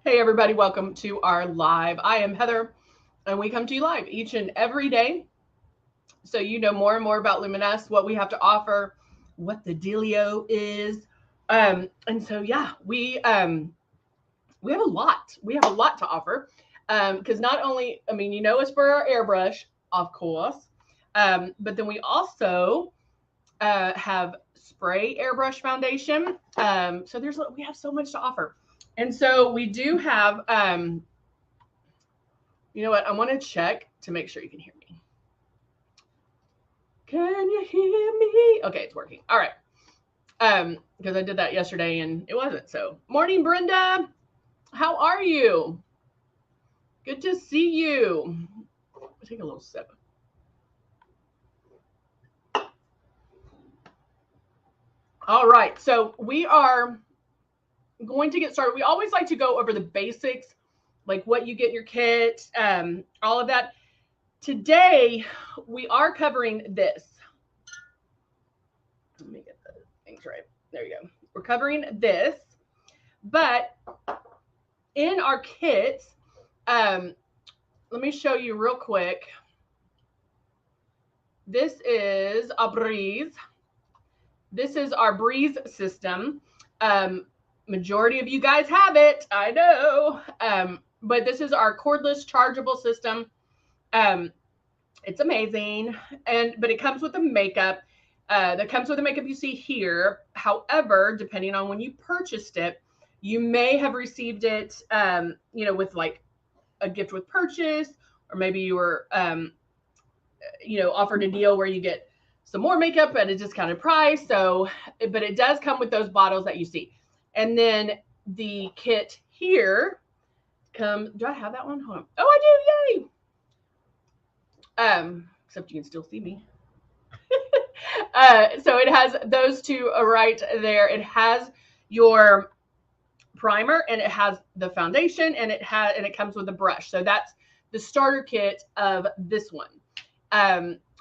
Hey everybody, welcome to our live. I am Heather, and we come to you live each and every day so you know more and more about Luminess, what we have to offer, what the dealio is. And so yeah, we have a lot. We have a lot to offer. Because not only, I mean, you know us for our airbrush, of course. But then we also have spray airbrush foundation. So we have so much to offer. And so we do have, you know what? I want to check to make sure you can hear me. Can you hear me? Okay, it's working. All right. Because I did that yesterday and it wasn't. So, morning, Brenda. How are you? Good to see you. I'll take a little sip. All right. So we are going to get started. We always like to go over the basics, like what you get in your kit, all of that. Today, we are covering this. Let me get the things right. There you go. We're covering this, but in our kits, let me show you real quick. This is a breeze. This is our breeze system. Majority of you guys have it, I know. But this is our cordless chargeable system. It's amazing. But it comes with the makeup. That comes with the makeup you see here. However, depending on when you purchased it, you may have received it, with like a gift with purchase, or maybe you were, offered a deal where you get some more makeup at a discounted price. So, but it does come with those bottles that you see. And then the kit here comes, do I have that one? Hold on. Oh, I do. Yay. Except you can still see me. So it has those two right there. It has your primer and it has the foundation and it comes with a brush. So that's the starter kit of this one.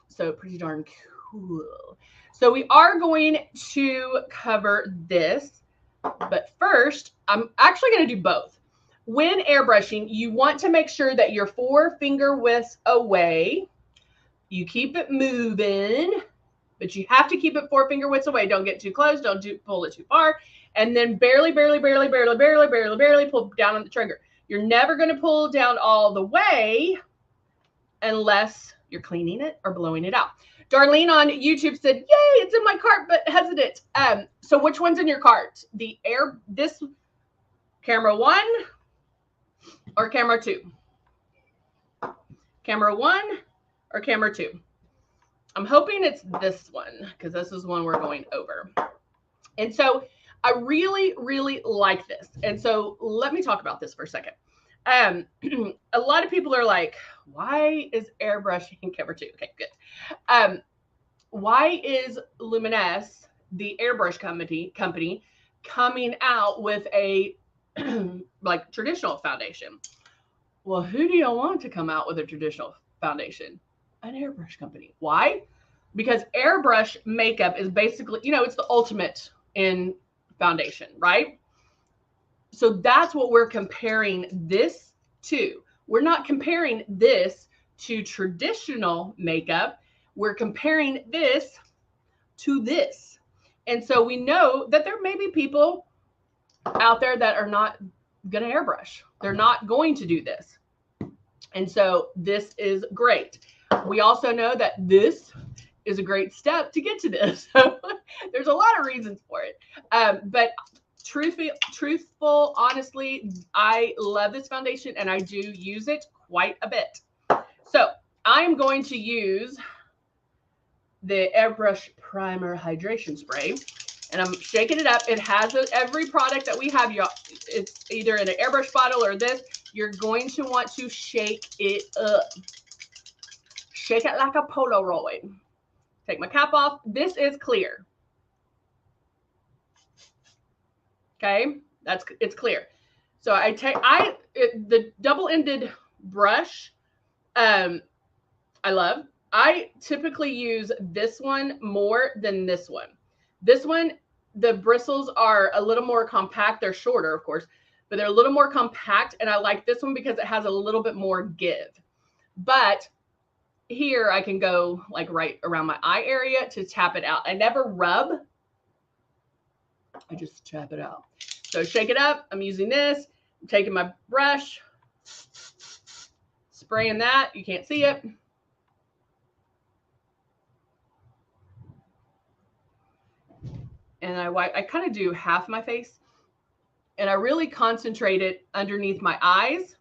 So pretty darn cool. So we are going to cover this, but first I'm actually going to do both. When airbrushing, you want to make sure that you're 4 finger widths away. You keep it moving, but you have to keep it 4 finger widths away. Don't get too close. Don't pull it too far. And then barely pull down on the trigger. You're never going to pull down all the way unless you're cleaning it or blowing it out. Darlene on YouTube said, yay, it's in my cart, but hesitant. So which one's in your cart? This camera 1 or camera 2? Camera 1 or camera 2? I'm hoping it's this one because this is one we're going over. And so I really, really like this. And so let me talk about this for a second. A lot of people are like, why is airbrushing camera 2? Okay, good. Why is LUMINESS, the airbrush company, coming out with a like traditional foundation? Well, who do you want to come out with a traditional foundation? An airbrush company. Why? Because airbrush makeup is basically, it's the ultimate in foundation, right? So that's what we're comparing this to. We're not comparing this to traditional makeup. We're comparing this to this. And so we know that there may be people out there that are not going to airbrush. They're not going to do this. And so this is great. We also know that this is a great step to get to this. So there's a lot of reasons for it. But truthful, honestly, I love this foundation and I do use it quite a bit. So I'm going to use the Airbrush Primer Hydration Spray and I'm shaking it up. It has every product that we have. It's either in an airbrush bottle or this. You're going to want to shake it up. Shake it like a Polaroid. Take my cap off. This is clear. Okay, it's clear. So the double-ended brush. I love. I typically use this one more than this one. This one, the bristles are a little more compact. They're shorter, of course, but they're a little more compact. And I like this one because it has a little bit more give. But here I can go like right around my eye area to tap it out. I never rub. I just tap it out. So shake it up. I'm using this. I'm taking my brush, spraying that. You can't see it. And I kind of do half my face. And I really concentrate it underneath my eyes.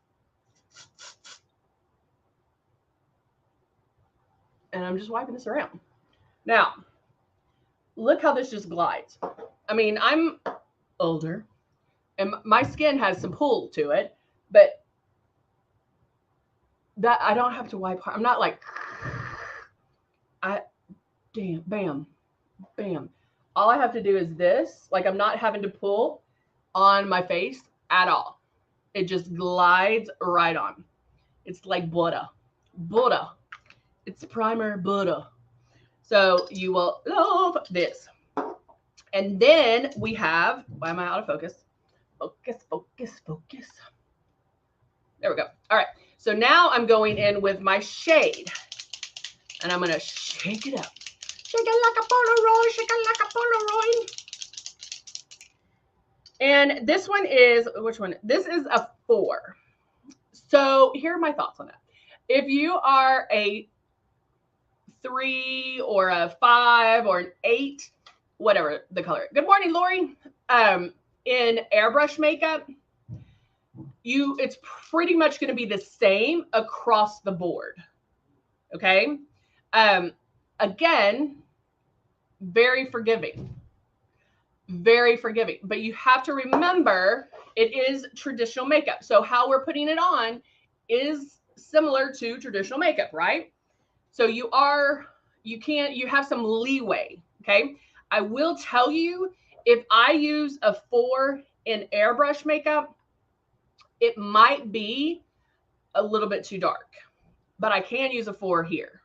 And I'm just wiping this around. Now, look how this just glides. I mean, I'm older and my skin has some pull to it, but that I don't have to wipe hard. I'm not like, bam, bam. All I have to do is this. Like I'm not having to pull on my face at all. It just glides right on. It's like butter. It's primer butter. So you will love this. And then we have, why am I out of focus? Focus. There we go. All right. So now I'm going in with my shade and I'm going to shake it up. Shake it like a Polaroid, shake it like a Polaroid. And this one is, which one? This is a 4. So here are my thoughts on that. If you are a 3 or a 5 or an 8, whatever the color. Good morning, Lori. In airbrush makeup, it's pretty much going to be the same across the board. Okay. Again, very forgiving, but you have to remember it is traditional makeup. So how we're putting it on is similar to traditional makeup, right? So you have some leeway. Okay. I will tell you, if I use a 4 in airbrush makeup, it might be a little bit too dark, but I can use a 4 here.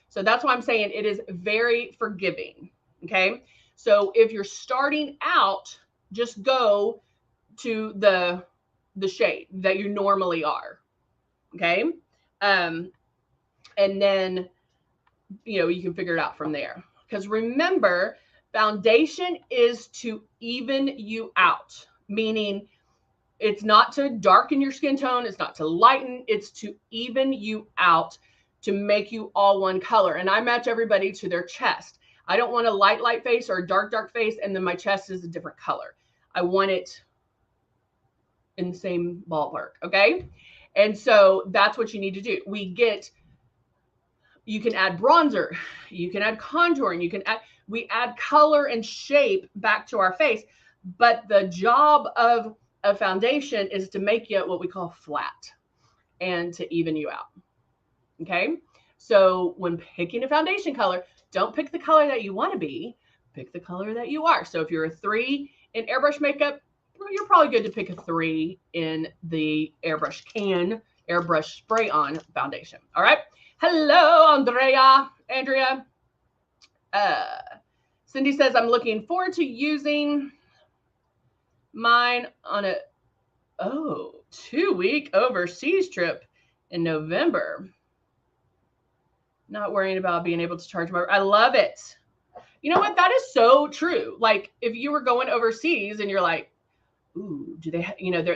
So that's why I'm saying it is very forgiving. Okay. So if you're starting out, just go to the shade that you normally are. Okay. And then, you can figure it out from there. Because remember, foundation is to even you out, meaning it's not to darken your skin tone. It's not to lighten. It's to even you out, to make you all one color. And I match everybody to their chest. I don't want a light face or a dark face, and then my chest is a different color. I want it in the same ballpark, okay? And so that's what you need to do. You can add bronzer, you can add contouring, we add color and shape back to our face, but the job of a foundation is to make you what we call flat and to even you out. Okay. So when picking a foundation color, don't pick the color that you want to be, pick the color that you are. So if you're a 3 in airbrush makeup, you're probably good to pick a 3 in the airbrush spray on foundation. All right. Hello, Andrea. Cindy says, I'm looking forward to using mine on a 2-week overseas trip in November. Not worrying about being able to charge more. I love it. You know what? That is so true. Like if you were going overseas and you're like, ooh, do they,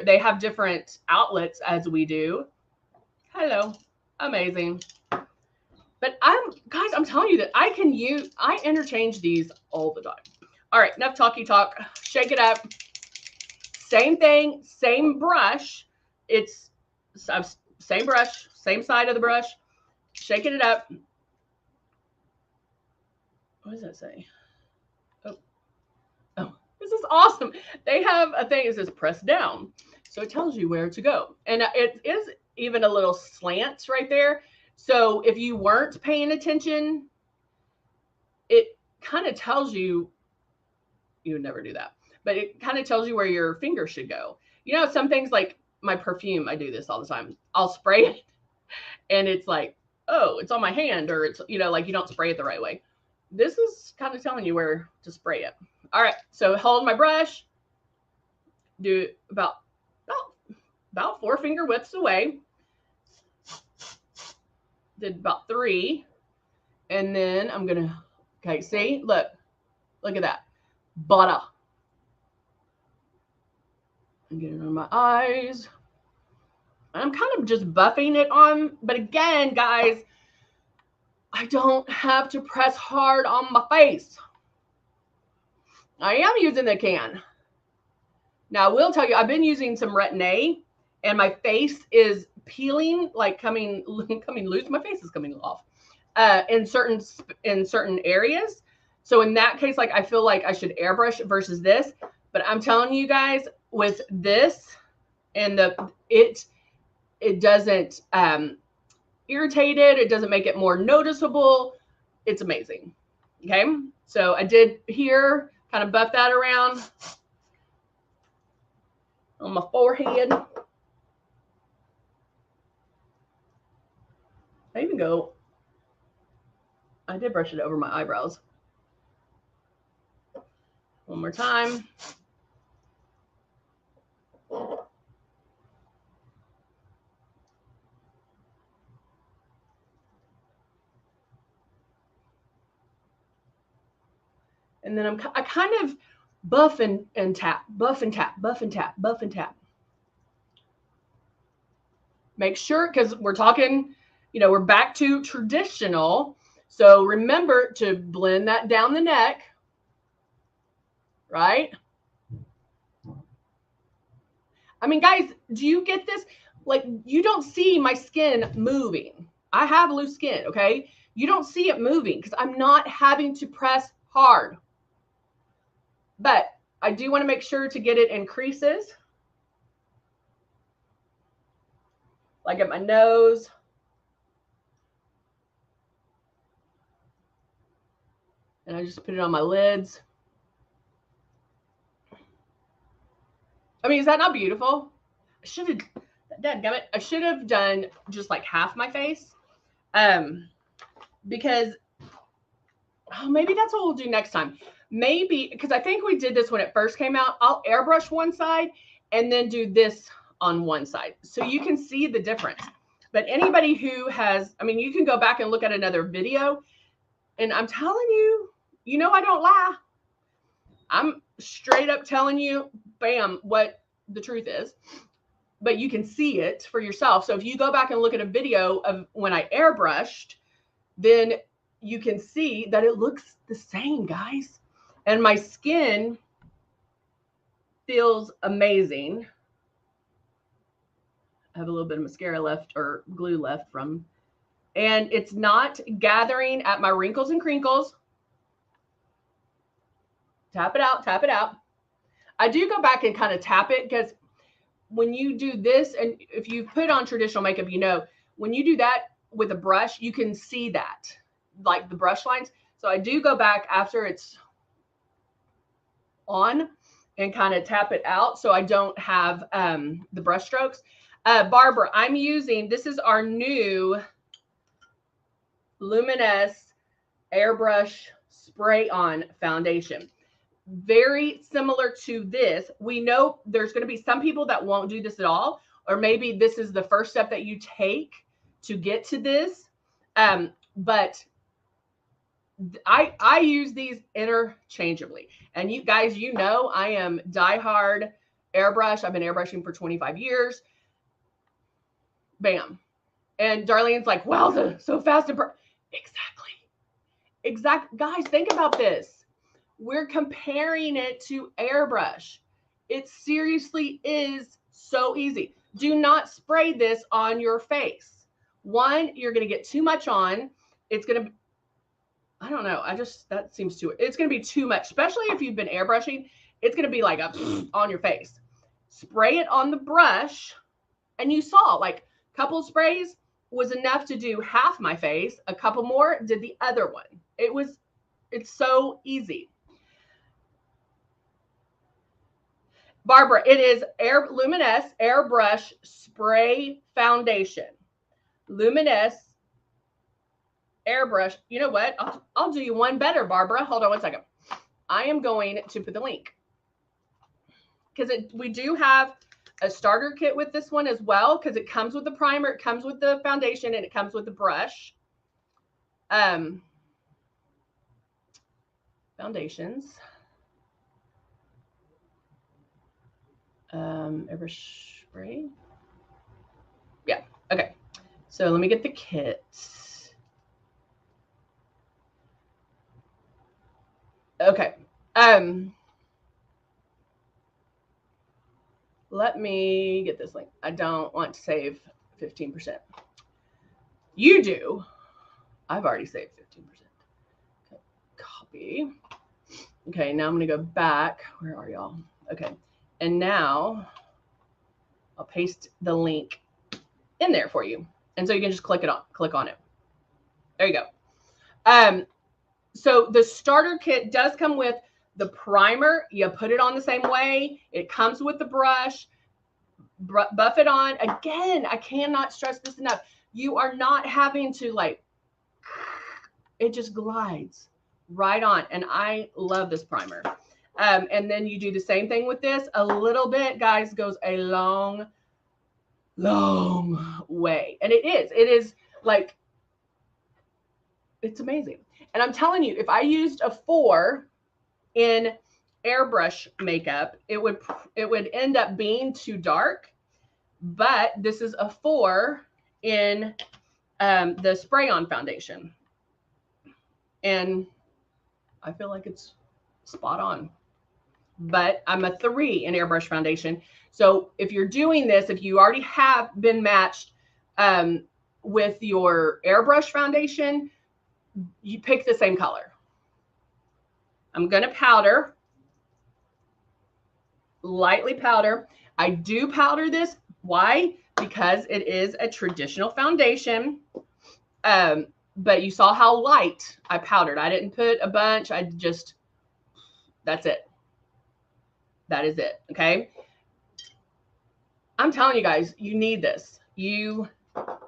they have different outlets as we do. Hello. Amazing. But I'm telling you that I interchange these all the time. All right, enough talky talk. Shake it up. Same thing, same brush. It's same brush, same side of the brush. Shaking it up. What does that say? Oh, this is awesome. They have a thing that says press down. So it tells you where to go. And it is even a little slant right there. So if you weren't paying attention, it kind of tells you would never do that, but it kind of tells you where your finger should go. Some things like my perfume, I do this all the time. I'll spray it and it's like, oh, it's on my hand, or it's, like you don't spray it the right way. This is kind of telling you where to spray it. All right. So hold my brush, do about about 4 finger widths away. Did about 3. And then I'm going to, okay, see, look at that. Butter. I'm getting on my eyes. I'm kind of just buffing it on, but again, guys, I don't have to press hard on my face. I am using the can. Now, I will tell you, I've been using some Retin-A, and my face is peeling, like coming loose. My face is coming off in certain areas. So in that case, like I feel like I should airbrush versus this. But I'm telling you guys, with this and it doesn't irritate it. It doesn't make it more noticeable. It's amazing. Okay, so I did here, kind of buff that around on my forehead. I even go, I did brush it over my eyebrows. One more time. And then I kind of buff and tap, buff and tap, buff and tap, buff and tap. Make sure, because we're talking, you know, we're back to traditional. So remember to blend that down the neck, right? I mean, guys, do you get this? Like, you don't see my skin moving. I have loose skin, okay? You don't see it moving because I'm not having to press hard. But I do want to make sure to get it in creases. Like at my nose. And I just put it on my lids. I mean, is that not beautiful? I should have, dadgummit, I should have done just like half my face. Because, oh, maybe that's what we'll do next time. Maybe, because I think we did this when it first came out. I'll airbrush one side and then do this on one side. So you can see the difference. But anybody who has, I mean, you can go back and look at another video. And I'm telling you, you know, I don't lie. I'm straight up telling you, bam, what the truth is. But you can see it for yourself. So if you go back and look at a video of when I airbrushed, then you can see that it looks the same, guys. And my skin feels amazing. I have a little bit of mascara left, or glue left from, and it's not gathering at my wrinkles and crinkles. Tap it out, tap it out. I do go back and kind of tap it, because when you do this, and if you put on traditional makeup, you know, when you do that with a brush, you can see that, like the brush lines. So I do go back after it's on and kind of tap it out so I don't have the brush strokes. Barbara, I'm using, this is our new Luminess Airbrush Spray On Foundation. Very similar to this. We know there's going to be some people that won't do this at all, or maybe this is the first step that you take to get to this. But I use these interchangeably. And you guys, you know, I am diehard airbrush. I've been airbrushing for 25 years. Bam. And Darlene's like, wow, so fast and exactly. Guys, think about this. We're comparing it to airbrush. It seriously is so easy. Do not spray this on your face. One, you're going to get too much on. It's going to, I don't know. That seems too, it's going to be too much, especially if you've been airbrushing. It's going to be like on your face. Spray it on the brush. And you saw like a couple sprays was enough to do half my face. A couple more did the other one. It's so easy. Barbara, it is Luminess Airbrush Spray Foundation. Luminess Airbrush. You know what? I'll do you one better, Barbara. Hold on one second. I am going to put the link, because we do have a starter kit with this one as well, because it comes with the primer, it comes with the foundation, and it comes with the brush. Foundations. Airbrush spray. Yeah, okay. So let me get the kit. Okay. Let me get this link. I don't want to save 15%. You do. I've already saved 15%. Okay. Copy. Okay, now I'm going to go back. Where are y'all? Okay. And now I'll paste the link in there for you. And so you can just click on it. There you go. So the starter kit does come with the primer. You put it on the same way. It comes with the brush. Buff it on. Again, I cannot stress this enough. You are not having to like, it just glides right on. And I love this primer. And then you do the same thing with this. A little bit, guys, goes a long way. And it is like, it's amazing. And I'm telling you, if I used a 4 in airbrush makeup, it would end up being too dark. But this is a 4 in the spray-on foundation. And I feel like it's spot on. But I'm a 3 in airbrush foundation. So if you're doing this, if you already have been matched with your airbrush foundation, you pick the same color. I'm going to powder, lightly powder. I do powder this. Why? Because it is a traditional foundation. But you saw how light I powdered. I didn't put a bunch. I just, that's it. That is it. Okay. I'm telling you guys, you need this. You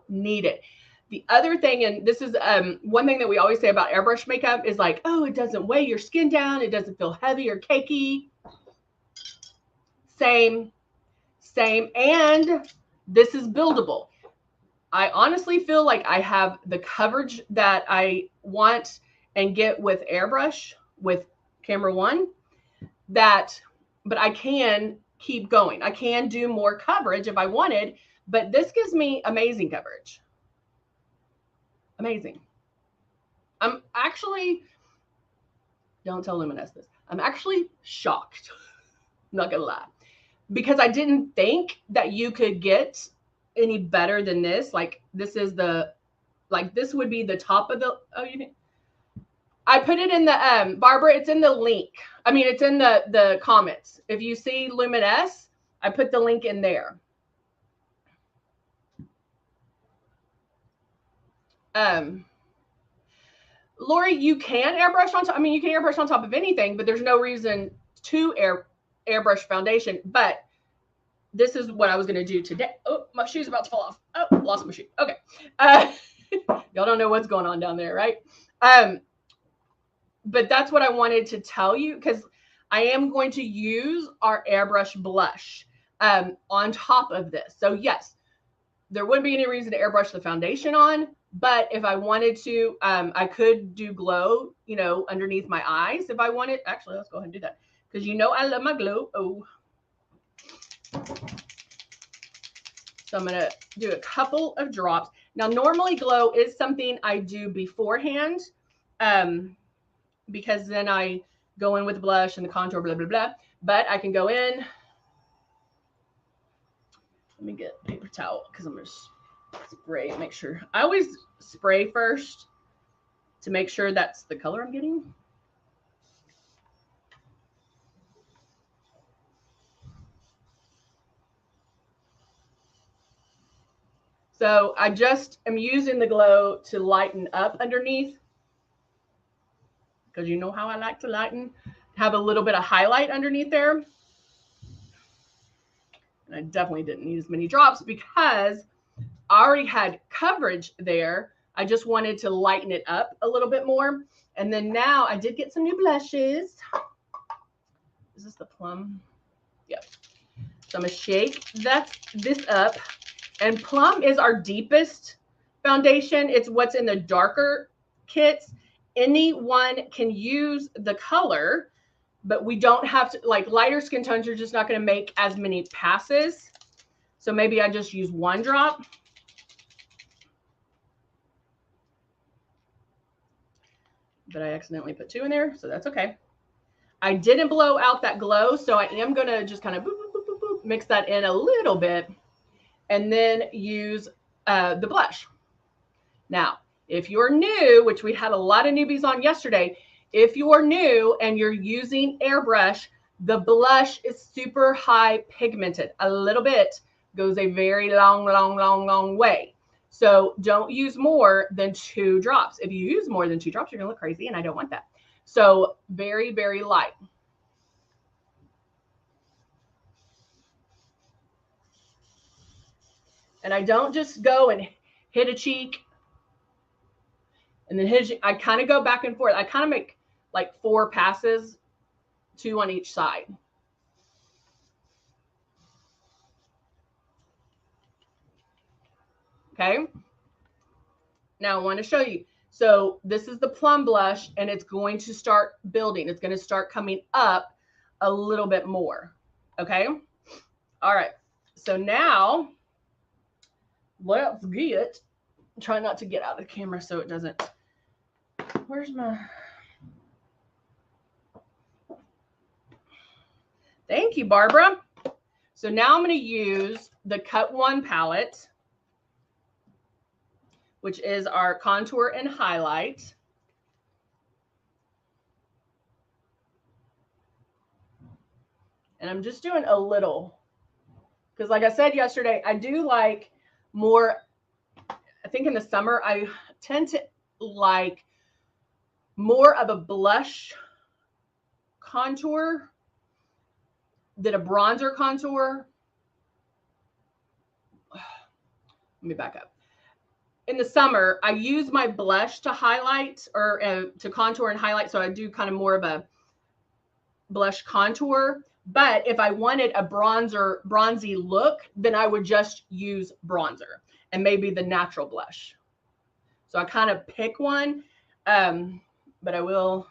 need it. The other thing, and this is one thing that we always say about airbrush makeup is like, oh, it doesn't weigh your skin down. It doesn't feel heavy or cakey. Same. And this is buildable. I honestly feel like I have the coverage that I want and get with airbrush, with camera 1, but I can keep going. I can do more coverage if I wanted, but this gives me amazing coverage. Amazing. I'm actually, don't tell LUMINESS this, I'm actually shocked. I'm not gonna lie, because I didn't think that you could get any better than this. Like this is the, like this would be the top of the, oh, you didn't, I put it in the, Barbara, it's in the link. I mean, it's in the comments. If you see LUMINESS, I put the link in there. Lori, you can airbrush on top. I mean, you can airbrush on top of anything, but there's no reason to airbrush foundation. But this is what I was going to do today. Oh, my shoe's about to fall off. Oh, lost my shoe. Okay. Y'all don't know what's going on down there, right? But that's what I wanted to tell you, because I am going to use our airbrush blush on top of this. So yes, there wouldn't be any reason to airbrush the foundation on, but if I wanted to, I could do glow, you know, underneath my eyes if I wanted. Actually, let's go ahead and do that, because you know I love my glow. Oh. So I'm going to do a couple of drops. Now, normally glow is something I do beforehand, because then I go in with blush and the contour, blah, blah, blah. But I can go in. Let me get a paper towel, because I'm going to spray and make sure. I always spray first to make sure that's the color I'm getting. So I just am using the glow to lighten up underneath, because you know how I like to lighten, have a little bit of highlight underneath there. And I definitely didn't need as many drops because I already had coverage there. I just wanted to lighten it up a little bit more. And then now I did get some new blushes. Is this the plum? Yep. So I'm going to shake this up. And Plum is our deepest foundation. It's what's in the darker kits. Anyone can use the color, but we don't have to, like lighter skin tones, you're just not going to make as many passes. So maybe I just use 1 drop. But I accidentally put 2 in there, so that's okay. I didn't blow out that glow, so I am going to just kind of boop, boop, boop, boop, mix that in a little bit and then use the blush. Now, if you're new, which we had a lot of newbies on yesterday, if you're new and you're using Airbrush, the blush is super high pigmented. A little bit goes a very long way. So don't use more than 2 drops. If you use more than 2 drops, you're gonna look crazy, and I don't want that. So very, very light. And I don't just go and hit a cheek and then hit a cheek. I kind of go back and forth. I kind of make like 4 passes, 2 on each side. Okay. Now I want to show you. So this is the Plum blush, and it's going to start building. It's going to start coming up a little bit more. Okay. All right. So now let's get, try not to get out of the camera so it doesn't, where's my, thank you, Barbara. So now I'm going to use the Cut 1 palette, which is our contour and highlight. And I'm just doing a little, because like I said yesterday, I do like more, I think in the summer, I tend to like more of a blush contour than a bronzer contour. Let me back up. In the summer, I use my blush to highlight or to contour and highlight. So I do kind of more of a blush contour. But if I wanted a bronzy look, then I would just use bronzer and maybe the natural blush. So I kind of pick one, but I will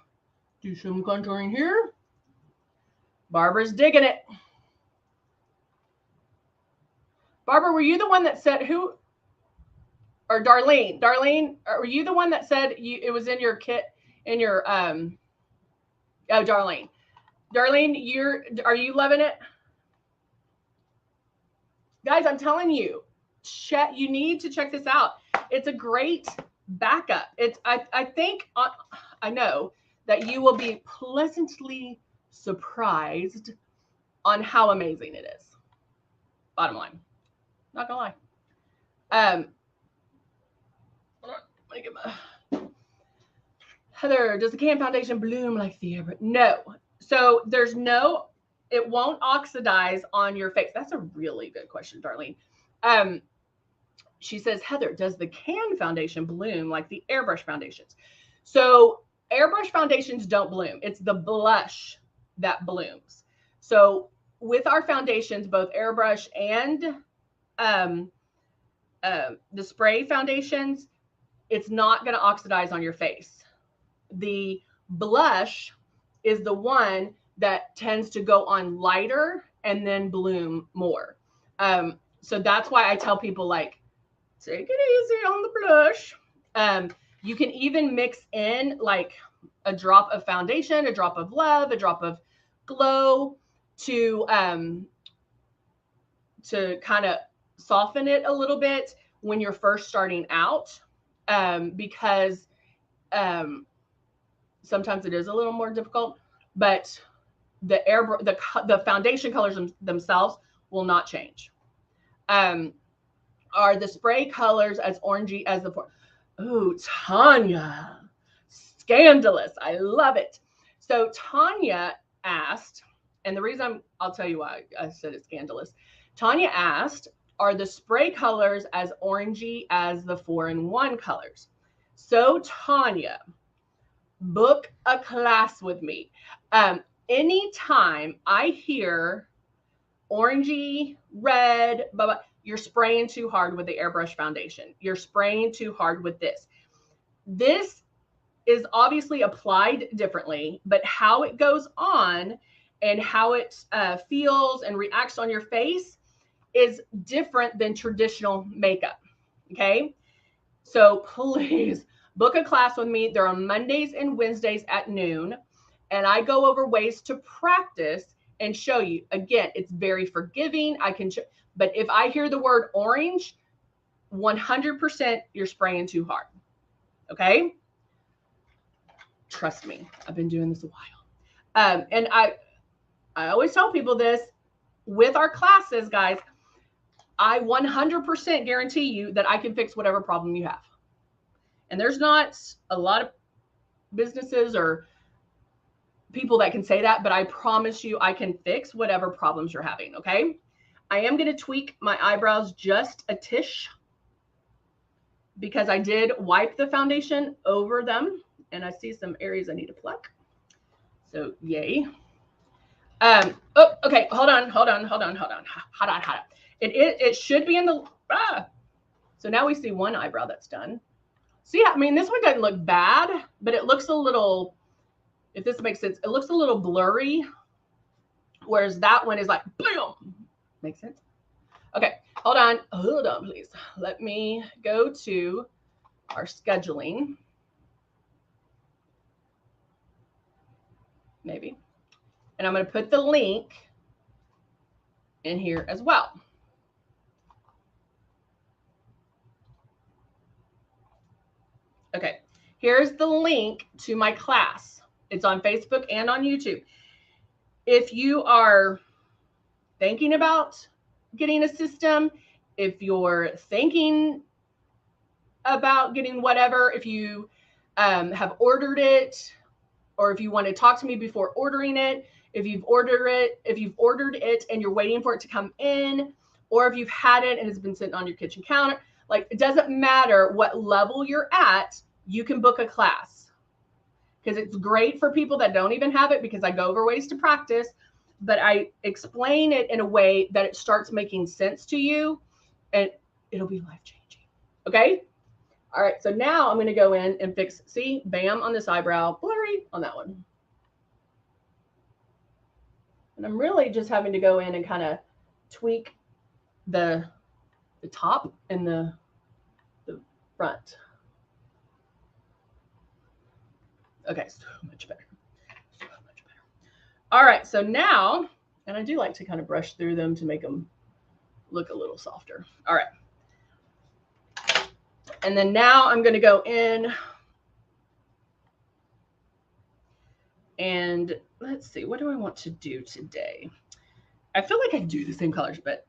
do some contouring here. Barbara's digging it. Barbara, were you the one that said who? Or Darlene? Darlene, were you the one that said it was in your kit, in your oh, Darlene. Darlene, are you loving it? Guys, I'm telling you, you need to check this out. It's a great backup. I think I know that you will be pleasantly surprised on how amazing it is. Bottom line. Not gonna lie. Let me get my Heather, does the can foundation bloom like the Airbrush? No. So there's no, it won't oxidize on your face. That's a really good question, Darlene. She says, Heather, does the can foundation bloom like the Airbrush foundations? So Airbrush foundations don't bloom. It's the blush that blooms. So with our foundations, both Airbrush and the spray foundations, it's not going to oxidize on your face. The blush is the one that tends to go on lighter and then bloom more. So that's why I tell people, like, take it easy on the blush. You can even mix in like a drop of foundation, a drop of love, a drop of glow to kind of soften it a little bit when you're first starting out, because sometimes it is a little more difficult, but the foundation colors themselves will not change. Are the spray colors as orangey as the ooh, Tanya, scandalous. I love it. So Tanya asked, and the reason I'll tell you why I said it's scandalous. Tanya asked, are the spray colors as orangey as the 4-in-1 colors? So Tanya, book a class with me. Anytime I hear orangey, red, blah, blah. You're spraying too hard with the Airbrush foundation. You're spraying too hard with this. This is obviously applied differently, but how it goes on and how it feels and reacts on your face is different than traditional makeup. Okay. So please book a class with me. They're on Mondays and Wednesdays at noon. And I go over ways to practice and show you. Again, it's very forgiving. But if I hear the word orange, 100% you're spraying too hard. Okay. Trust me, I've been doing this a while. And I always tell people this with our classes, guys. I 100% guarantee you that I can fix whatever problem you have. And there's not a lot of businesses or people that can say that, but I promise you I can fix whatever problems you're having, okay? I am going to tweak my eyebrows just a tish because I did wipe the foundation over them and I see some areas I need to pluck. So yay. Oh, okay. Hold on. It should be in the, So now we see one eyebrow that's done. See, I mean, this one doesn't look bad, but it looks a little, if this makes sense, it looks a little blurry. Whereas that one is like, boom. Makes sense? Okay. Hold on, please. Let me go to our scheduling. Maybe. And I'm going to put the link in here as well. Okay, here's the link to my class. It's on Facebook and on YouTube. If you are thinking about getting a system, if you're thinking about getting whatever, if you have ordered it, or if you want to talk to me before ordering it, if you've ordered it and you're waiting for it to come in, or if you've had it and it's been sitting on your kitchen counter, like it doesn't matter what level you're at, you can book a class. Because it's great for people that don't even have it, because I go over ways to practice, but I explain it in a way that it starts making sense to you and it'll be life-changing. Okay? All right, so now I'm going to go in and fix, see, bam, on this eyebrow, blurry on that one. And I'm really just having to go in and kind of tweak the top and the front. Okay, so much better. So much better. All right, so now, and I do like to kind of brush through them to make them look a little softer. All right. And then now I'm going to go in and let's see, what do I want to do today? I feel like I do the same colors, but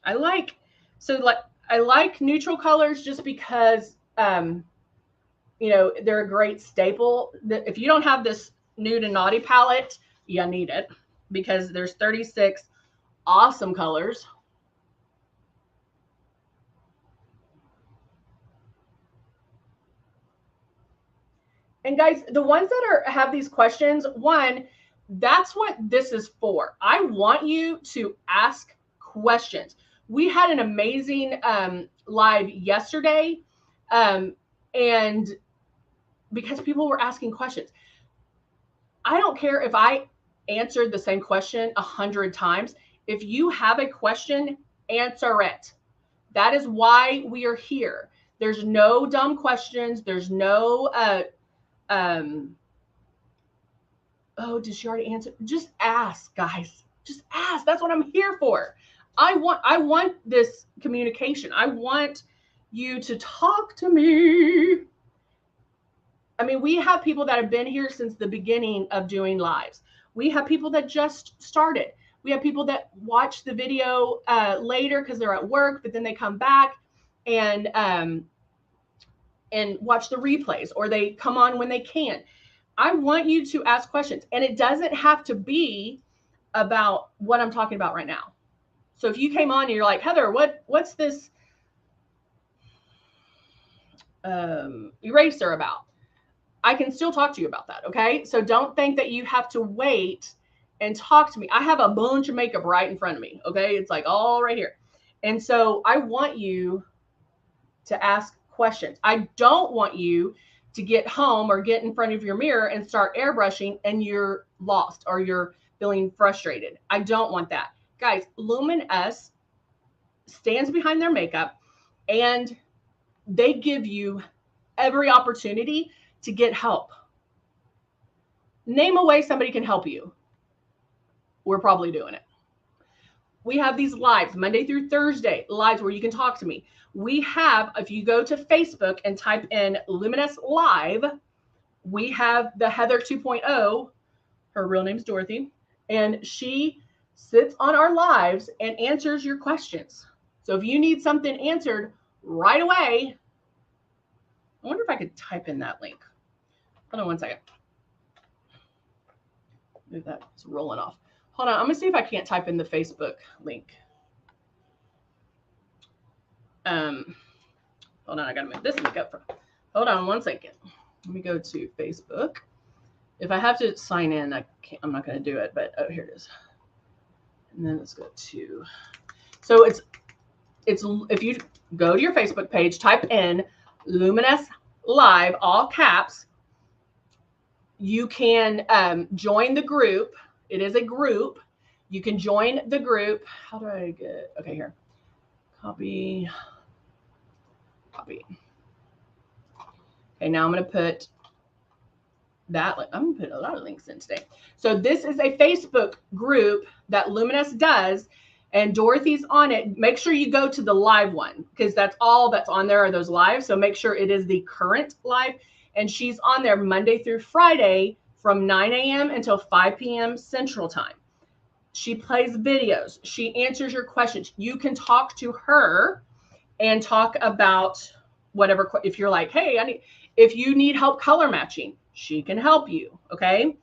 I like neutral colors just because, you know, they're a great staple. If you don't have this nude and naughty palette, you need it because there's 36 awesome colors. And guys, the ones that have these questions, one, that's what this is for. I want you to ask questions. We had an amazing live yesterday, and because people were asking questions. I don't care if I answered the same question 100 times. If you have a question, answer it. That is why we are here. There's no dumb questions. There's no oh, did she already answer? Just ask, guys. Just ask. That's what I'm here for. I want this communication. I want you to talk to me. I mean, we have people that have been here since the beginning of doing lives. We have people that just started. We have people that watch the video later because they're at work, but then they come back and watch the replays, or they come on when they can. I want you to ask questions, and it doesn't have to be about what I'm talking about right now. So if you came on and you're like, Heather, what's this eraser about? I can still talk to you about that. Okay. So don't think that you have to wait and talk to me. I have a bunch of makeup right in front of me. Okay. It's like all right here. And so I want you to ask questions. I don't want you to get home or get in front of your mirror and start airbrushing and you're lost or you're feeling frustrated. I don't want that. Guys, LUMINESS stands behind their makeup and they give you every opportunity to get help. Name a way somebody can help you. We're probably doing it. We have these lives Monday through Thursday, lives where you can talk to me. We have, if you go to Facebook and type in LUMINESS Live, we have the Heather 2.0. Her real name's Dorothy. And she sits on our lives and answers your questions. So if you need something answered right away, I wonder if I could type in that link. Hold on one second. Move that. It's rolling off. Hold on. I'm going to see if I can't type in the Facebook link. Hold on. I got to move this link up. Hold on one second. Let me go to Facebook. If I have to sign in, I'm not going to do it, but oh, here it is. And then let's go to, so it's if you go to your Facebook page, type in LUMINESS Live, all caps, you can join the group. It is a group. You can join the group. How do I get, okay, here. Copy. Okay, now I'm going to put that. I'm going to put a lot of links in today. So this is a Facebook group that LUMINESS does, and Dorothy's on it. Make sure you go to the live one because that's all that's on there are those lives. So make sure it is the current live. And she's on there Monday through Friday from 9 a.m. until 5 p.m. Central Time. She plays videos. She answers your questions. You can talk to her and talk about whatever. If you're like, hey, if you need help color matching, she can help you. Okay.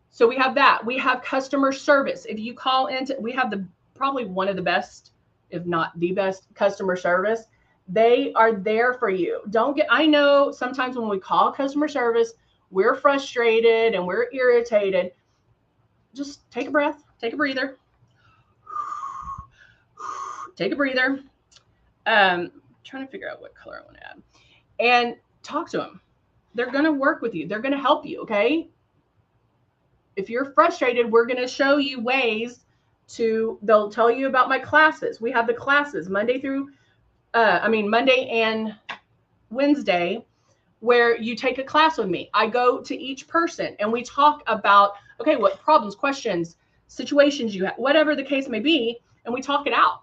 So we have that. We have customer service. If you call into, we have probably one of the best, if not the best customer service. They are there for you. I know sometimes when we call customer service, we're frustrated and we're irritated. Just take a breath, take a breather, take a breather. Trying to figure out what color I want to add and talk to them. They're going to work with you. They're going to help you. Okay. If you're frustrated, we're going to show you ways they'll tell you about my classes. We have the classes Monday and Wednesday, where you take a class with me. I go to each person and we talk about, okay, what problems, questions, situations you have, whatever the case may be, and we talk it out.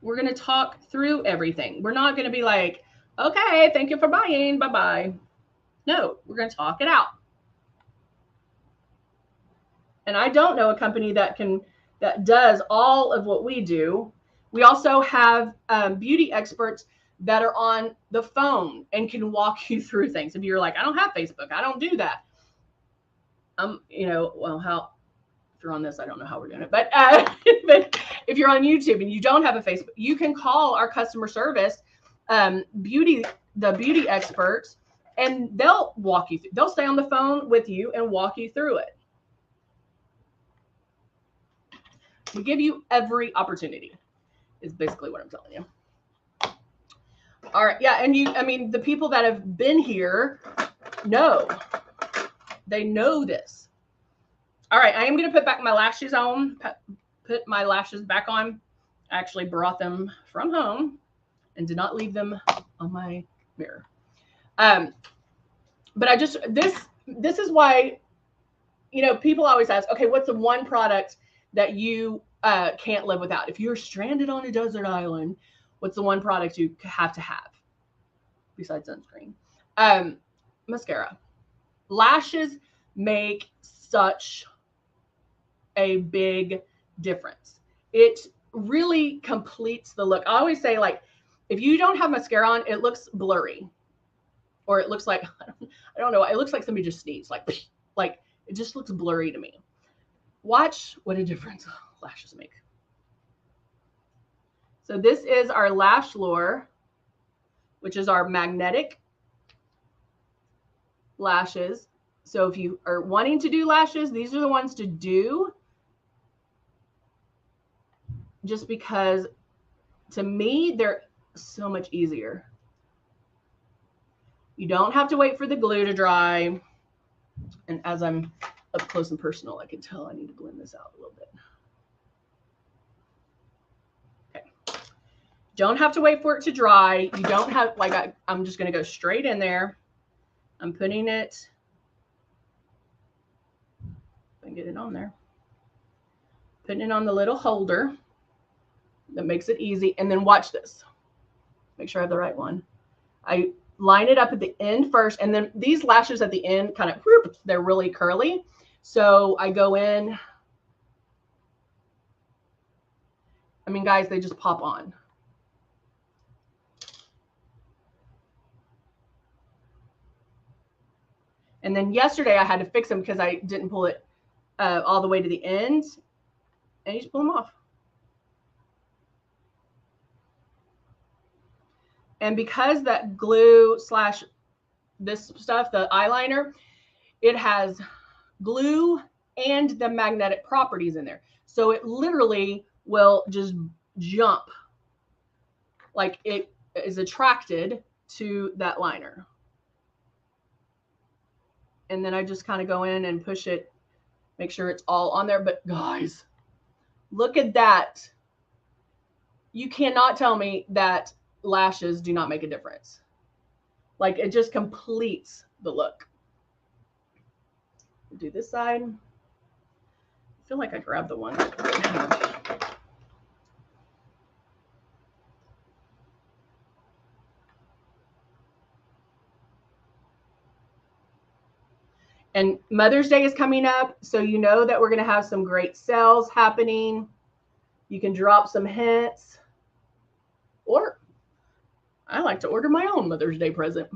We're going to talk through everything. We're not going to be like, okay, thank you for buying. Bye-bye. No, we're going to talk it out. And I don't know a company that does all of what we do. We also have beauty experts that are on the phone and can walk you through things. If you're like, I don't have Facebook, I don't do that. If you're on this, I don't know how we're doing it, but if you're on YouTube and you don't have a Facebook, you can call our customer service, the beauty experts, and they'll walk you through. They'll stay on the phone with you and walk you through it. We give you every opportunity is basically what I'm telling you. All right. Yeah. And the people that have been here they know this. All right. I am going to put back my lashes on, put my lashes back on. I actually brought them from home and did not leave them on my mirror. But this is why, people always ask, okay, what's the one product that you can't live without? If you're stranded on a desert island, what's the one product you have to have besides sunscreen? Mascara. Lashes make such a big difference. It really completes the look. I always say, like, if you don't have mascara on, it looks blurry, or it looks like, I don't know, it looks like somebody just sneezed, like it just looks blurry to me. Watch what a difference lashes make. So this is our Lash Lure, which is our magnetic lashes. So if you are wanting to do lashes, these are the ones to do. Just because to me, they're so much easier. You don't have to wait for the glue to dry. And as I'm up close and personal, I can tell I need to blend this out a little bit. Okay. Don't have to wait for it to dry. You don't have, like, I'm just going to go straight in there. I'm putting it, if I can get it on there, putting it on the little holder. That makes it easy. And then watch this. Make sure I have the right one. I line it up at the end first. And then these lashes at the end kind of, whoop, they're really curly. So I go in. I mean, guys, they just pop on. And then yesterday I had to fix them because I didn't pull it all the way to the end. And you just pull them off. And because that glue slash this stuff, the eyeliner, it has glue and the magnetic properties in there. So it literally will just jump. Like it is attracted to that liner. And then I just kind of go in and push it, make sure it's all on there. But guys, look at that. You cannot tell me that lashes do not make a difference. Like it just completes the look. Do this side. I feel like I grabbed the one. And Mother's Day is coming up, so you know that we're going to have some great sales happening. You can drop some hints, or I like to order my own Mother's Day present.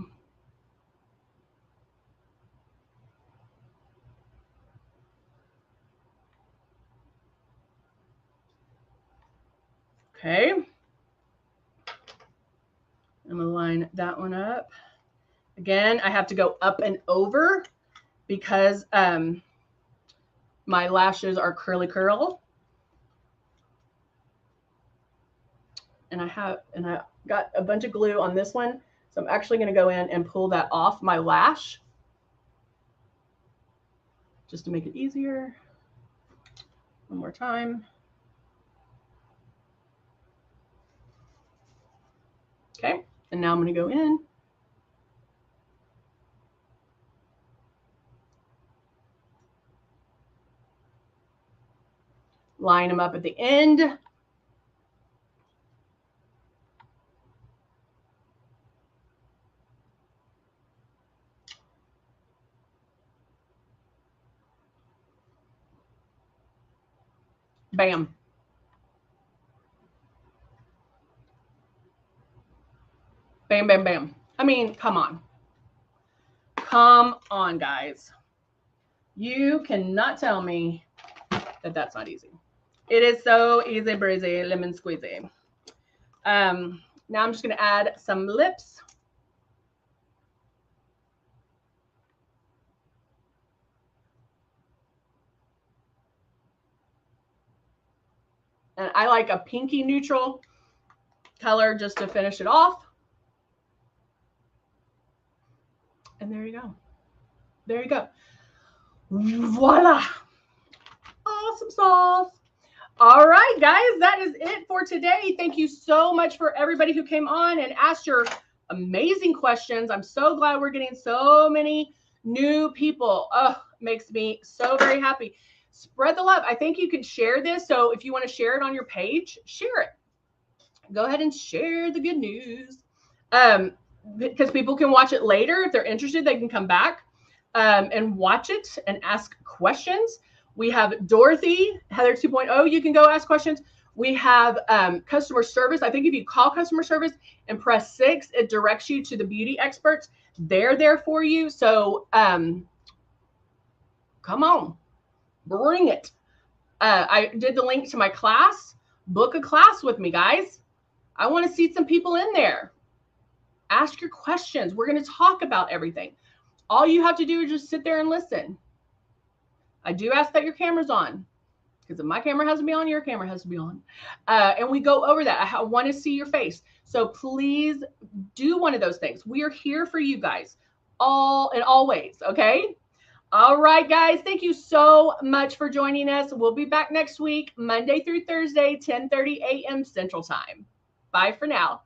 Okay. I'm going to line that one up. Again, I have to go up and over because my lashes are curly curl. And I got a bunch of glue on this one. So I'm actually going to go in and pull that off my lash just to make it easier. One more time. Okay. And now I'm going to go in. Line them up at the end. Bam. Bam, bam, bam. I mean, come on. Come on, guys. You cannot tell me that that's not easy. It is so easy breezy, lemon squeezy. Now I'm just going to add some lips. And I like a pinky neutral color just to finish it off. And there you go. There you go. Voila. Awesome sauce. All right, guys, that is it for today. Thank you so much for everybody who came on and asked your amazing questions. I'm so glad we're getting so many new people. Oh, makes me so very happy. Spread the love. I think you can share this. So if you want to share it on your page, share it. Go ahead and share the good news. Because people can watch it later. If they're interested, they can come back and watch it and ask questions. We have Dorothy, Heather 2.0. You can go ask questions. We have customer service. I think if you call customer service and press 6, it directs you to the beauty experts. They're there for you. So come on, bring it. I did the link to my class. Book a class with me, guys. I want to see some people in there. Ask your questions. We're going to talk about everything. All you have to do is just sit there and listen. I do ask that your camera's on, because if my camera has to be on, your camera has to be on. And we go over that. I want to see your face. So please do one of those things. We are here for you guys all and always, okay? All right, guys, thank you so much for joining us. We'll be back next week, Monday through Thursday, 10:30 a.m. Central Time. Bye for now.